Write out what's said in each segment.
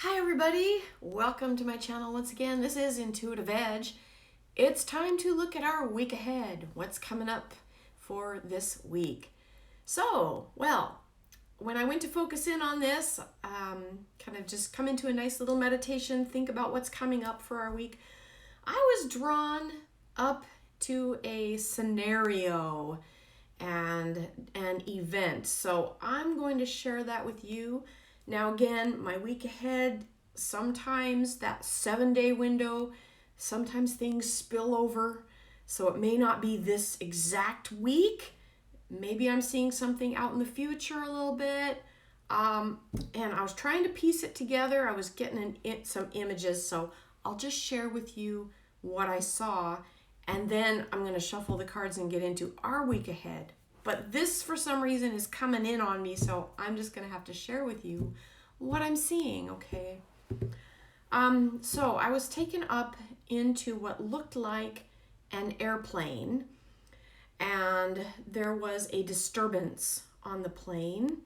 Hi everybody, welcome to my channel once again. This is Intuitive Edge. It's time to look at our week ahead. What's coming up for this week? So, when I went to focus in on this, kind of just come into a nice little meditation, think about what's coming up for our week, I was drawn up to a scenario and an event. So I'm going to share that with you. Now again, my week ahead, sometimes that 7-day window, sometimes things spill over. So it may not be this exact week. Maybe I'm seeing something out in the future a little bit. And I was trying to piece it together. I was getting some images. So I'll just share with you what I saw. And then I'm going to shuffle the cards and get into our week ahead. But this, for some reason, is coming in on me, so I'm just going to have to share with you what I'm seeing, okay? So I was taken up into what looked like an airplane, and there was a disturbance on the plane,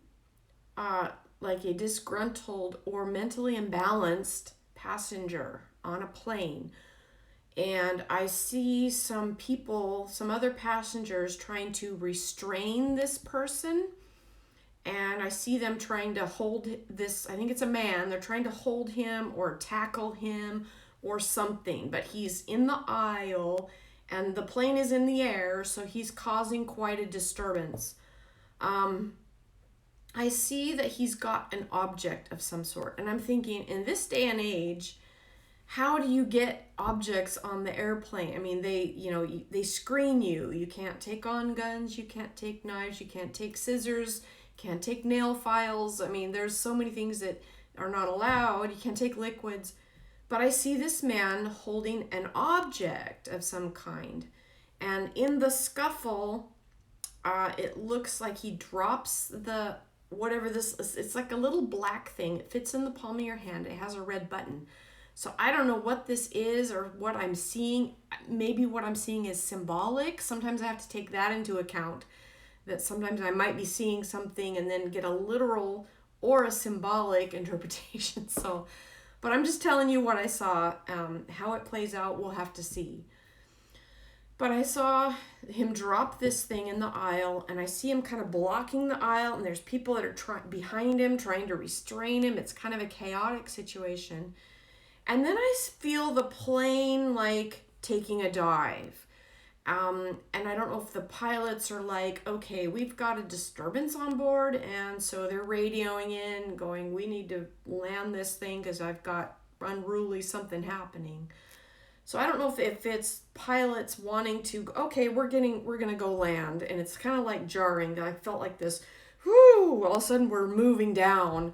like a disgruntled or mentally imbalanced passenger on a plane. And I see some people, some other passengers trying to restrain this person. And I see them trying to hold this, I think it's a man, they're trying to hold him or tackle him or something. But he's in the aisle and the plane is in the air, so he's causing quite a disturbance. I see that he's got an object of some sort. And I'm thinking, in this day and age, how do you get objects on the airplane? I mean, they screen you. You can't take on guns, you can't take knives, you can't take scissors, can't take nail files. I mean, there's so many things that are not allowed. You can't take liquids. But I see this man holding an object of some kind. And in the scuffle, it looks like he drops the, whatever this is. It's like a little black thing. It fits in the palm of your hand. It has a red button. So I don't know what this is or what I'm seeing. Maybe what I'm seeing is symbolic. Sometimes I have to take that into account, that sometimes I might be seeing something and then get a literal or a symbolic interpretation. So, but I'm just telling you what I saw. How it plays out, we'll have to see. But I saw him drop this thing in the aisle, and I see him kind of blocking the aisle, and there's people that are behind him trying to restrain him. It's kind of a chaotic situation. And then I feel the plane like taking a dive. And I don't know if the pilots are like, okay, we've got a disturbance on board. And so they're radioing in going, we need to land this thing because I've got unruly something happening. So I don't know if it's pilots wanting to, okay, we're going to go land. And it's kind of like jarring. I felt like this, whoo, all of a sudden we're moving down.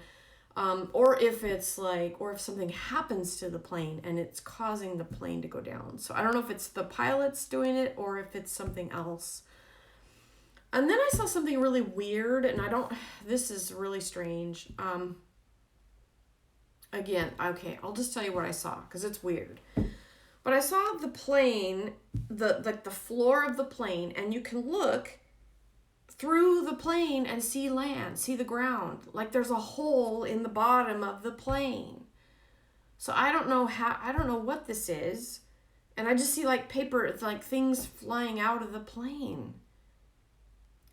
Or if it's like, or if something happens to the plane and it's causing the plane to go down. So I don't know if it's the pilots doing it or if it's something else. And then I saw something really weird, and this is really strange. Again, okay, I'll just tell you what I saw because it's weird. But I saw the plane, the floor of the plane, and you can look through the plane and see land, see the ground. Like there's a hole in the bottom of the plane. So I don't know what this is. And I just see like paper, it's like things flying out of the plane.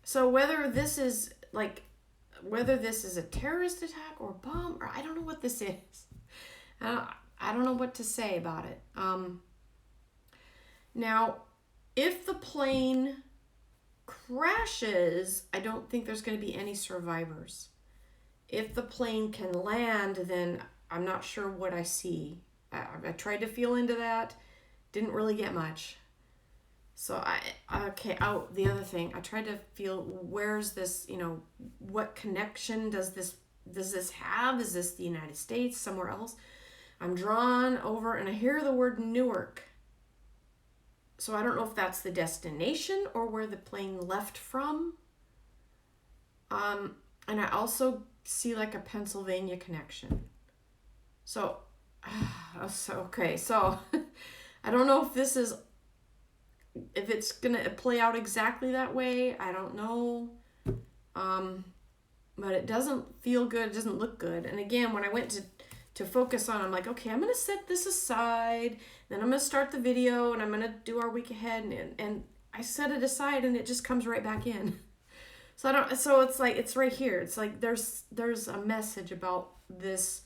So whether this is a terrorist attack or a bomb, or I don't know what this is. I don't know what to say about it. Now, if the plane crashes, I don't think there's going to be any survivors. If the plane can land, then I'm not sure what I see. I tried to feel into that, didn't really get much. So the other thing, I tried to feel, where's this, what connection does this have? Is this the United States, somewhere else? I'm drawn over and I hear the word Newark. So I don't know if that's the destination or where the plane left from. And I also see like a Pennsylvania connection. So okay. So I don't know if it's going to play out exactly that way. I don't know. But it doesn't feel good. It doesn't look good. And again, when I went to to focus on. I'm like, okay, I'm going to set this aside. Then I'm going to start the video and I'm going to do our week ahead. And I set it aside and it just comes right back in. So it's like, it's right here. It's like there's a message about this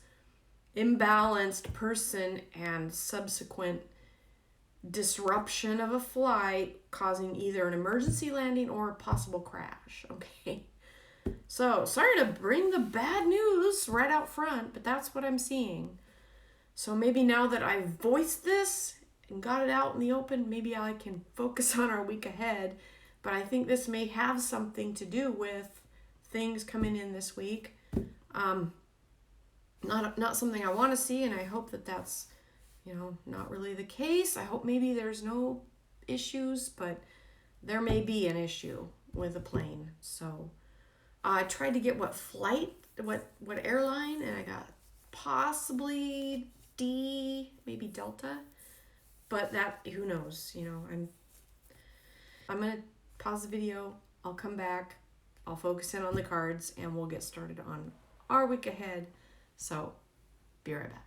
imbalanced person and subsequent disruption of a flight causing either an emergency landing or a possible crash. Okay. So sorry to bring the bad news right out front, but that's what I'm seeing. So maybe now that I've voiced this and got it out in the open, maybe I can focus on our week ahead. But I think this may have something to do with things coming in this week. Not something I want to see, and I hope that that's, not really the case. I hope maybe there's no issues, but there may be an issue with a plane. So I tried to get what airline, and I got possibly D, maybe Delta, but that, who knows, I'm going to pause the video. I'll come back. I'll focus in on the cards, and we'll get started on our week ahead. So be right back.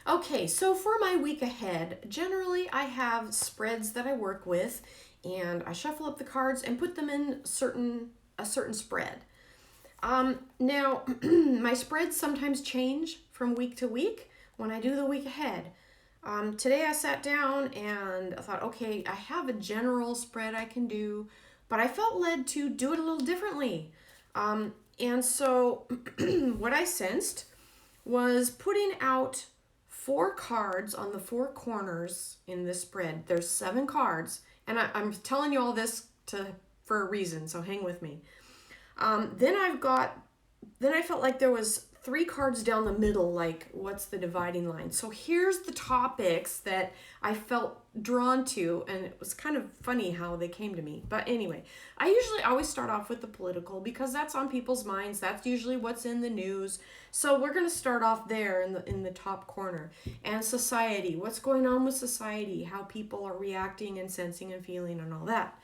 Okay, so for my week ahead, generally I have spreads that I work with, and I shuffle up the cards and put them in a certain spread. Now, my spreads sometimes change from week to week when I do the week ahead. Today I sat down and I thought, okay, I have a general spread I can do, but I felt led to do it a little differently. And so what I sensed was putting out 4 cards on the 4 corners in this spread. There's 7 cards, and I'm telling you all this for a reason, so hang with me. Then I felt like there was 3 cards down the middle, like what's the dividing line? So here's the topics that I felt drawn to, and it was kind of funny how they came to me. But anyway, I usually always start off with the political because that's on people's minds. That's usually what's in the news. So we're going to start off there in the top corner. And society, what's going on with society, how people are reacting and sensing and feeling and all that.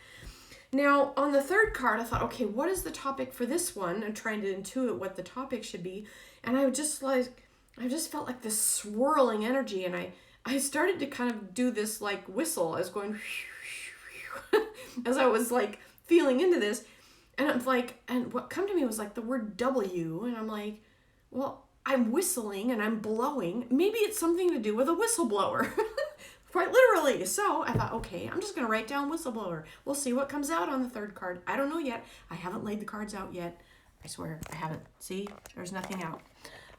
Now, on the 3rd card, I thought, okay, what is the topic for this one? I'm trying to intuit what the topic should be. And I just felt like this swirling energy. And I started to kind of do this like whistle. I was going as I was like feeling into this. And I'm like, and what come to me was like the word W. And I'm like, well, I'm whistling and I'm blowing. Maybe it's something to do with a whistleblower. Quite literally. So I thought, okay, I'm just going to write down whistleblower. We'll see what comes out on the 3rd card. I don't know yet. I haven't laid the cards out yet. I swear I haven't. See, there's nothing out.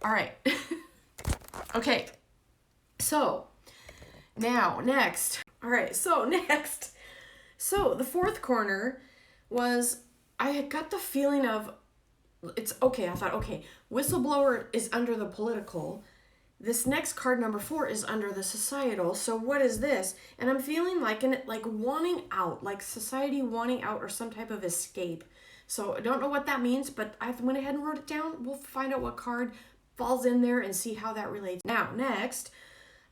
All right. Okay. So now next. All right. So next. So the 4th corner was, I had got the feeling of, it's okay. I thought, okay, whistleblower is under the political. This next card, number 4, is under the societal. So what is this? And I'm feeling like wanting out, like society wanting out or some type of escape. So I don't know what that means, but I went ahead and wrote it down. We'll find out what card falls in there and see how that relates. Now, next,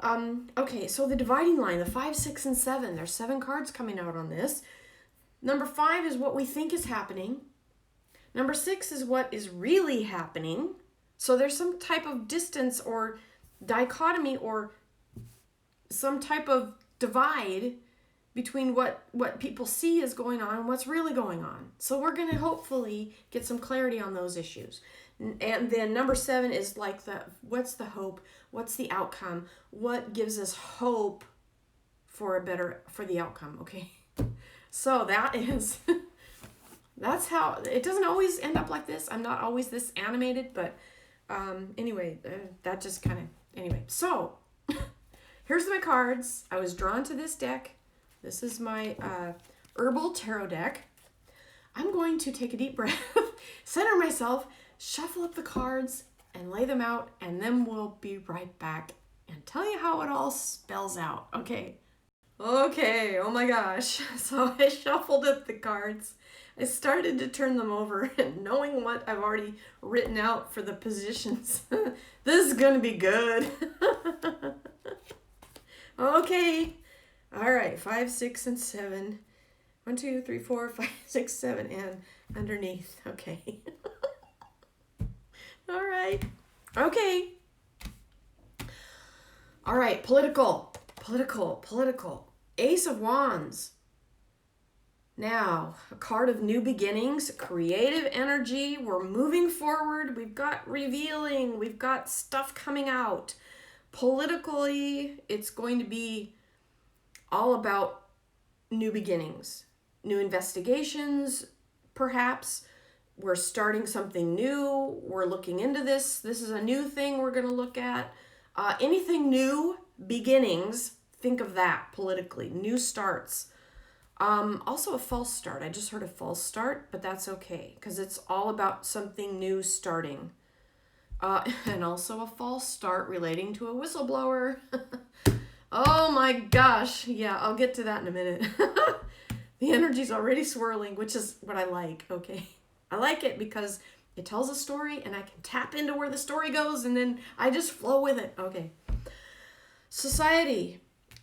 okay, so the dividing line, the 5, 6, and 7. There's 7 cards coming out on this. Number 5 is what we think is happening. Number 6 is what is really happening. So there's some type of distance or dichotomy or some type of divide between what people see is going on and what's really going on. So we're going to hopefully get some clarity on those issues. And then number 7 is like what's the hope? What's the outcome? What gives us hope for the outcome? Okay. So that's how, it doesn't always end up like this. I'm not always this animated, but anyway, that just kind of, anyway. So here's my cards. I was drawn to this deck. This is my Herbal Tarot deck. I'm going to take a deep breath, center myself, shuffle up the cards, and lay them out, and then we'll be right back and tell you how it all spells out. Okay, oh my gosh. So I shuffled up the cards. I started to turn them over, and knowing what I've already written out for the positions, this is going to be good. Okay. All right, 5, 6, and 7. 1, 2, 3, 4, 5, 6, 7, and underneath. Okay. All right. Okay. All right, political. Ace of Wands. Now, a card of new beginnings, creative energy. We're moving forward. We've got revealing. We've got stuff coming out. Politically, it's going to be all about new beginnings, new investigations, perhaps. We're starting something new. We're looking into this. This is a new thing we're going to look at. Anything new, beginnings, think of that politically. New starts. Also a false start. I just heard a false start, but that's okay because it's all about something new starting. And also a false start relating to a whistleblower. Oh my gosh. Yeah, I'll get to that in a minute. The energy's already swirling, which is what I like, okay? I like it because it tells a story and I can tap into where the story goes and then I just flow with it. Okay. Society.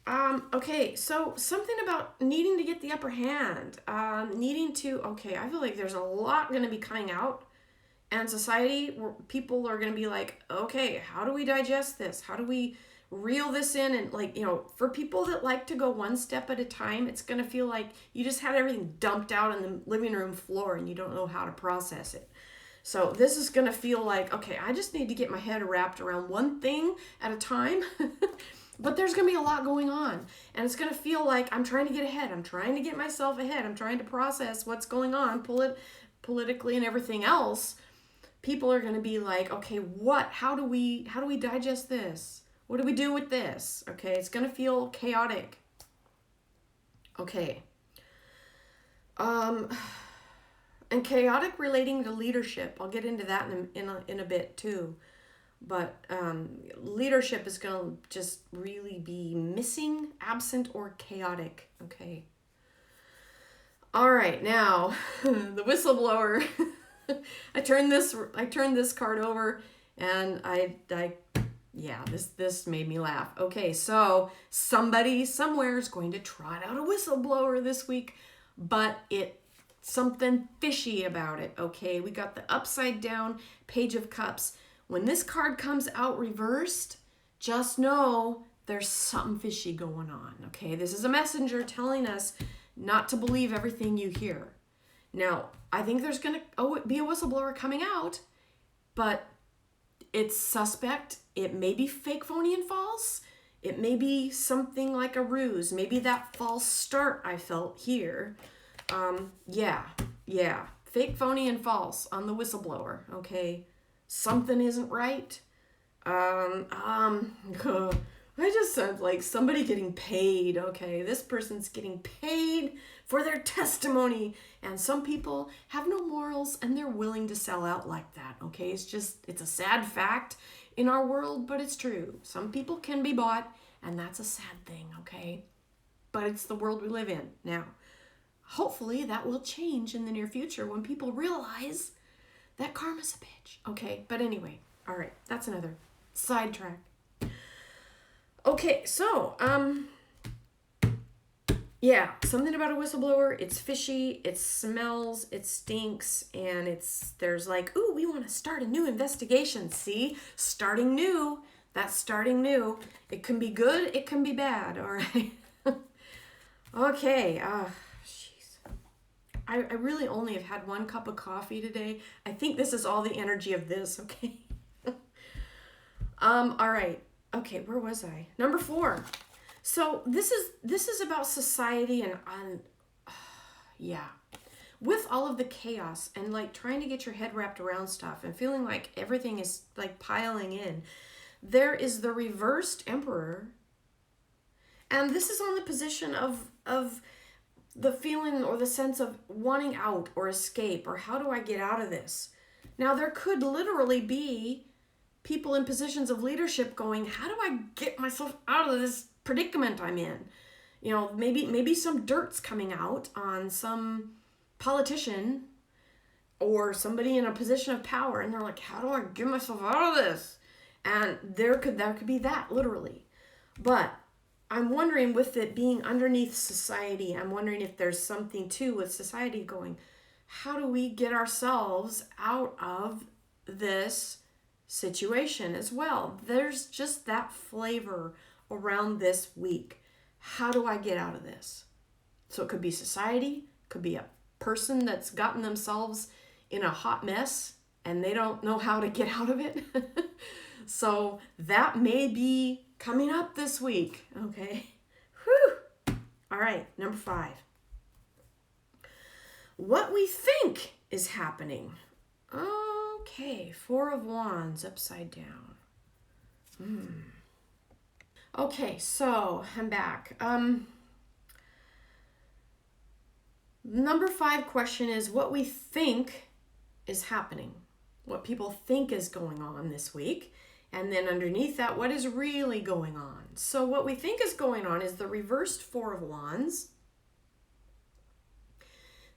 Okay, so something about needing to get the upper hand, I feel like there's a lot going to be coming out, and society, where people are going to be like, okay, how do we digest this? How do we reel this in? And for people that like to go one step at a time, it's going to feel like you just had everything dumped out on the living room floor and you don't know how to process it. So this is going to feel like, okay, I just need to get my head wrapped around one thing at a time. But there's going to be a lot going on. And it's going to feel like I'm trying to get ahead. I'm trying to get myself ahead. I'm trying to process what's going on politically and everything else. People are going to be like, okay, how do we digest this? What do we do with this? Okay, it's going to feel chaotic. Okay. And chaotic relating to leadership. I'll get into that in a bit too. But leadership is going to just really be missing, absent, or chaotic. Okay. All right, now the whistleblower. I turned this card over, and this made me laugh. Okay, so somebody somewhere is going to trot out a whistleblower this week, but something fishy about it. Okay, we got the upside down Page of Cups. When this card comes out reversed, just know there's something fishy going on, okay? This is a messenger telling us not to believe everything you hear. Now, I think there's going to be a whistleblower coming out, but it's suspect. It may be fake, phony, and false. It may be something like a ruse. Maybe that false start I felt here. Yeah. Fake, phony, and false on the whistleblower, okay? Something isn't right. I just sound like somebody getting paid. Okay, this person's getting paid for their testimony, and some people have no morals and they're willing to sell out like that. Okay, it's a sad fact in our world, but it's true. Some people can be bought, and that's a sad thing. Okay, but it's the world we live in now. Hopefully, that will change in the near future when people realize that karma's a bitch. Okay, but anyway, all right, that's another sidetrack. Okay, so, something about a whistleblower. It's fishy, it smells, it stinks, and there's like, ooh, we want to start a new investigation. See? Starting new. That's starting new. It can be good, it can be bad, all right? Okay, I really only have had one cup of coffee today. I think this is all the energy of this, okay? All right. Okay, where was I? Number 4. So this is about society and with all of the chaos and like trying to get your head wrapped around stuff and feeling like everything is like piling in. There is the reversed emperor. And this is on the position of the feeling or the sense of wanting out or escape or how do I get out of this? Now, there could literally be people in positions of leadership going, how do I get myself out of this predicament I'm in? Maybe some dirt's coming out on some politician or somebody in a position of power and they're like, how do I get myself out of this? And there could be that literally. But I'm wondering, with it being underneath society, I'm wondering if there's something too with society going, how do we get ourselves out of this situation as well? There's just that flavor around this week. How do I get out of this? So it could be society, could be a person that's gotten themselves in a hot mess and they don't know how to get out of it. So that may be coming up this week. Okay. Whew. All right. Number 5. What we think is happening. Okay. 4 of Wands upside down. Okay. So I'm back. Number 5 question is what we think is happening, what people think is going on this week. And then underneath that, what is really going on? So what we think is going on is the reversed 4 of Wands.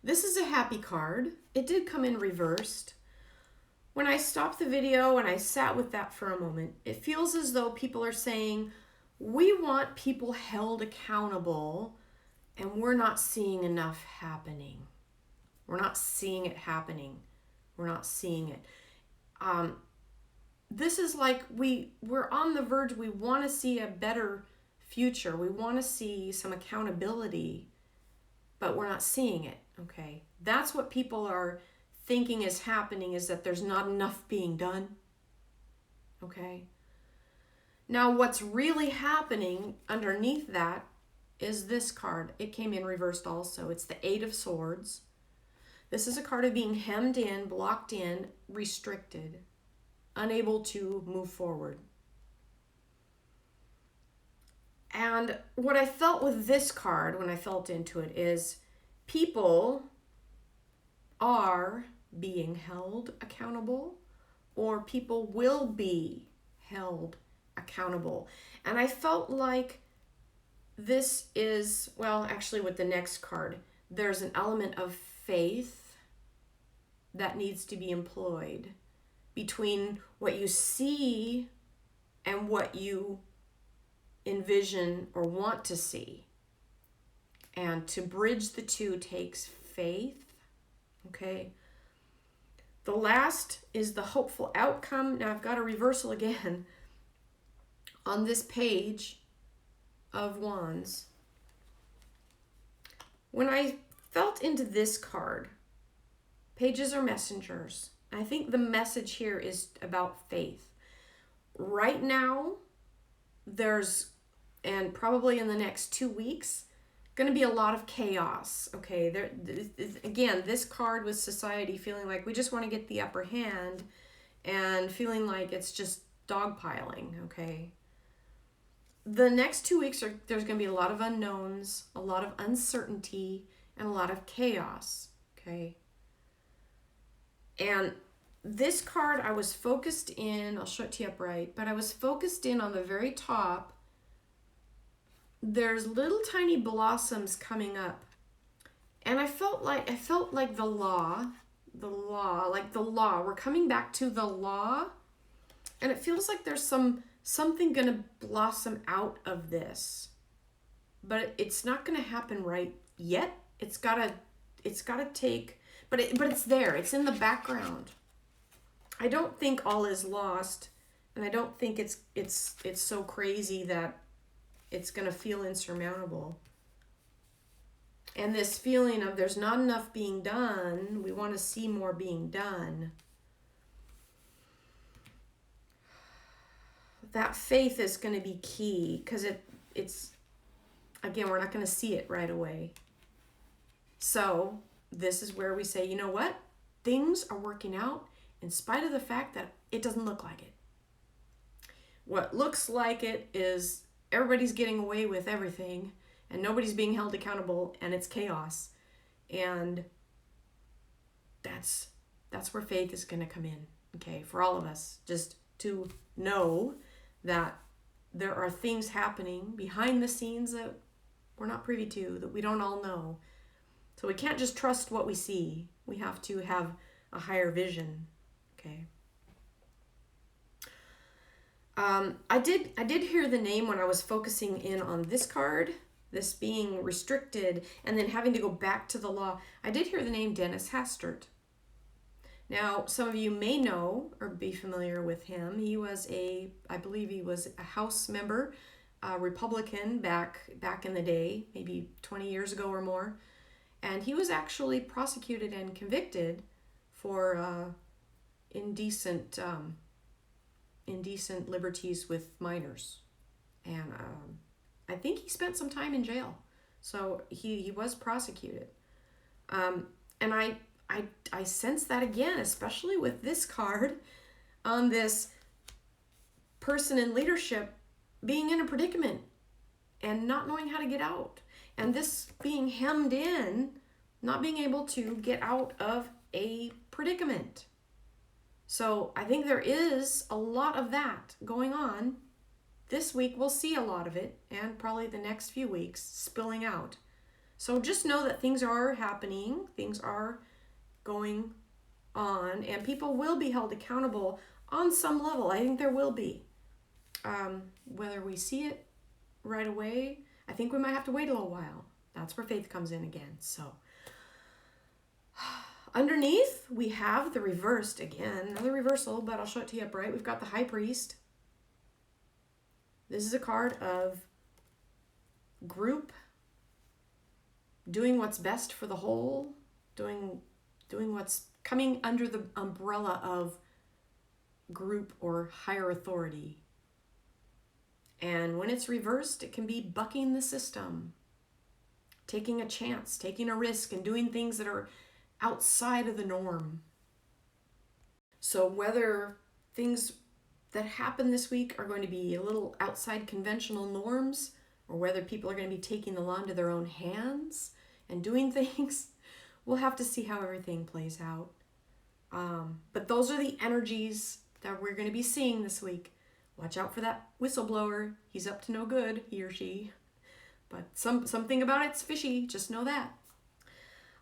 This is a happy card. It did come in reversed. When I stopped the video and I sat with that for a moment, it feels as though people are saying, we want people held accountable and we're not seeing enough happening. We're not seeing it happening. We're not seeing it. This is like we're on the verge. We want to see a better future. We want to see some accountability, but we're not seeing it. Okay. That's what people are thinking is happening, is that there's not enough being done. Okay. Now, what's really happening underneath that is this card. It came in reversed also. It's the 8 of Swords. This is a card of being hemmed in, blocked in, restricted, unable to move forward. And what I felt with this card when I felt into it is people are being held accountable, or people will be held accountable. And I felt like this is, well, actually with the next card, there's an element of faith that needs to be employed between what you see and what you envision or want to see. And to bridge the two takes faith. Okay. The last is the hopeful outcome. Now I've got a reversal again on this page of Wands. When I felt into this card, pages are messengers. I think the message here is about faith. Right now, and probably in the next 2 weeks, going to be a lot of chaos. Okay, again, this card with society feeling like we just want to get the upper hand and feeling like it's just dogpiling. Okay. The next 2 weeks, there's going to be a lot of unknowns, a lot of uncertainty, and a lot of chaos, okay? And this card, I was focused in, I'll show it to you upright, but I was focused in on the very top. There's little tiny blossoms coming up. And I felt like the law, we're coming back to the law, and it feels like there's something going to blossom out of this, but it's not going to happen right yet. It's got to take, but it's there. It's in the background. I don't think all is lost, and I don't think it's so crazy that it's going to feel insurmountable. And this feeling of there's not enough being done, we want to see more being done. That faith is going to be key, because it's, again, we're not going to see it right away. So this is where we say, you know what? Things are working out in spite of the fact that it doesn't look like it. What looks like it is everybody's getting away with everything and nobody's being held accountable, and it's chaos. And that's where faith is going to come in, okay, for all of us, just to know that there are things happening behind the scenes that we're not privy to, that we don't all know. So we can't just trust what we see. We have to have a higher vision. Okay. I did hear the name when I was focusing in on this card, this being restricted and then having to go back to the law. I did hear the name Dennis Hastert. Now, some of you may know or be familiar with him. I believe he was a House member a Republican back in the day, maybe 20 years ago or more, and he was actually prosecuted and convicted for indecent liberties with minors, and I think he spent some time in jail. So he was prosecuted, and I sense that again, especially with this card on this person in leadership being in a predicament and not knowing how to get out, and this being hemmed in, not being able to get out of a predicament. So I think there is a lot of that going on. This week we'll see a lot of it, and probably the next few weeks spilling out. So just know that things are happening, things are going on, and people will be held accountable on some level. I think there will be. Whether we see it right away, I think we might have to wait a little while. That's where faith comes in again. So underneath, we have the reversed again, another reversal, but I'll show it to you upright. We've got the High Priest. This is a card of group, doing what's best for the whole, doing what's coming under the umbrella of group or higher authority. And when it's reversed, it can be bucking the system, taking a chance, taking a risk, and doing things that are outside of the norm. So whether things that happen this week are going to be a little outside conventional norms, or whether people are going to be taking the law into their own hands and doing things, we'll have to see how everything plays out. But those are the energies that we're going to be seeing this week. Watch out for that whistleblower. He's up to no good, he or she. But something about it's fishy. Just know that.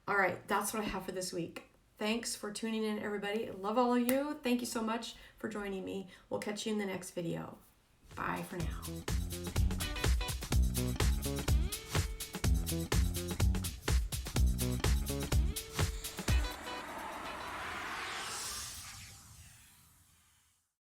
All right, that's what I have for this week. Thanks for tuning in, everybody. Love all of you. Thank you so much for joining me. We'll catch you in the next video. Bye for now.